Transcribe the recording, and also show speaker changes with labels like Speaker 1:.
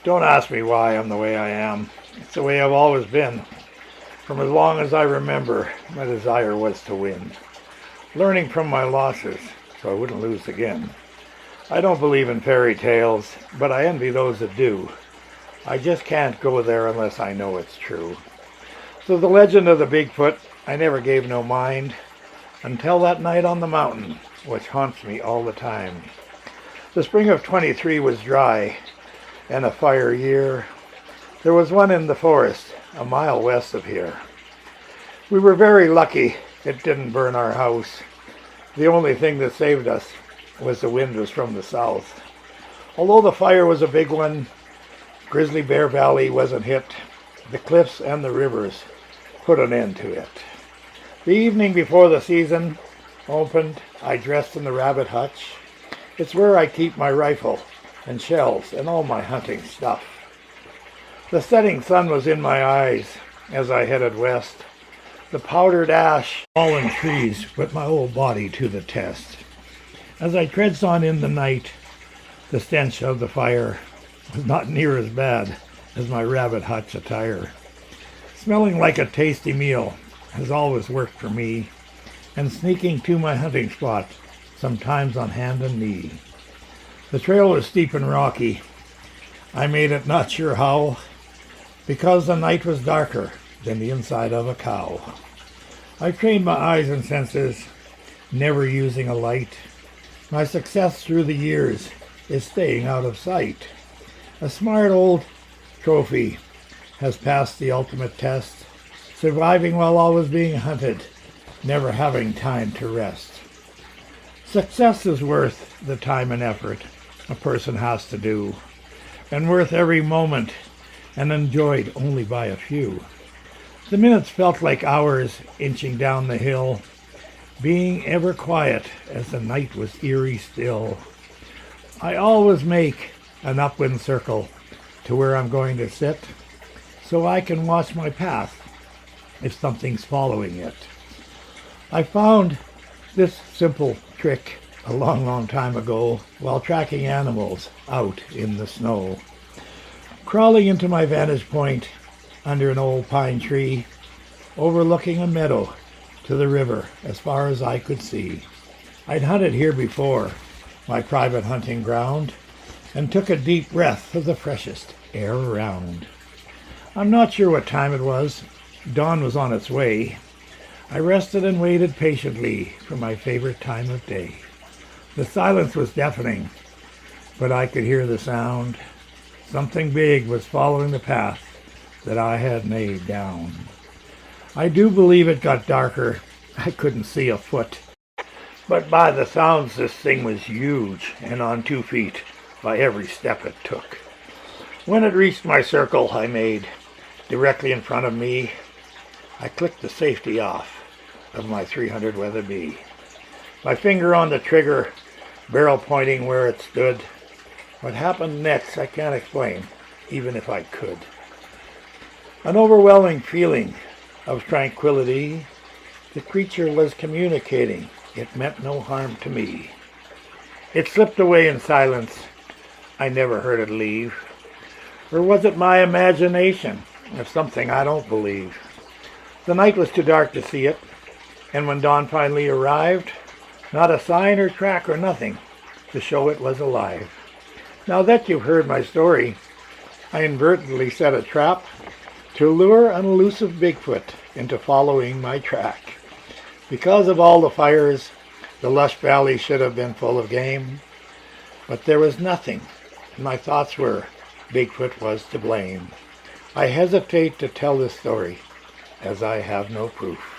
Speaker 1: Don't ask me why I'm the way I am. It's the way I've always been. From as long as I remember, my desire was to win. Learning from my losses so I wouldn't lose again. I don't believe in fairy tales, but I envy those that do. I just can't go there unless I know it's true. So the legend of the Bigfoot, I never gave no mind until that night on the mountain, which haunts me all the time. The spring of 23 was dry and a fire year. There was one in the forest a mile west of here. We were very lucky it didn't burn our house. The only thing that saved us was the wind was from the south. Although the fire was a big one, Grizzly Bear Valley wasn't hit. The cliffs and the rivers put an end to it. The evening before the season opened, I dressed in the rabbit hutch. It's where I keep my rifle and shells and all my hunting stuff. The setting sun was in my eyes as I headed west. The powdered ash, fallen trees put my whole body to the test. As I trudged on in the night, the stench of the fire was not near as bad as my rabbit hutch attire. Smelling like a tasty meal has always worked for me, and sneaking to my hunting spot, sometimes on hand and knee. The trail was steep and rocky. I made it not sure how, because the night was darker than the inside of a cow. I trained my eyes and senses, never using a light. My success through the years is staying out of sight. A smart old trophy has passed the ultimate test, surviving while always being hunted, never having time to rest. Success is worth the time and effort a person has to do, and worth every moment and enjoyed only by a few. The minutes felt like hours inching down the hill, being ever quiet as the night was eerie still. I always make an upwind circle to where I'm going to sit, so I can watch my path if something's following it. I found this simple trick a long time ago while tracking animals out in the snow. Crawling into my vantage point under an old pine tree, overlooking a meadow to the river as far as I could see. I'd hunted here before, my private hunting ground, and took a deep breath of the freshest air around. I'm not sure what time it was. Dawn was on its way. I rested and waited patiently for my favorite time of day. The silence was deafening, but I could hear the sound. Something big was following the path that I had made down. I do believe it got darker. I couldn't see a foot. But by the sounds, this thing was huge and on 2 feet by every step it took. When it reached my circle I made directly in front of me, I clicked the safety off of my 300 Weatherby. My finger on the trigger, barrel pointing where it stood. What happened next I can't explain, even if I could. An overwhelming feeling of tranquility. The creature was communicating. It meant no harm to me. It slipped away in silence. I never heard it leave. Or was it my imagination of something I don't believe? The night was too dark to see it, and when dawn finally arrived, not a sign or track or nothing to show it was alive. Now that you've heard my story, I inadvertently set a trap to lure an elusive Bigfoot into following my track. Because of all the fires, the lush valley should have been full of game, but there was nothing, and my thoughts were Bigfoot was to blame. I hesitate to tell this story, as I have no proof.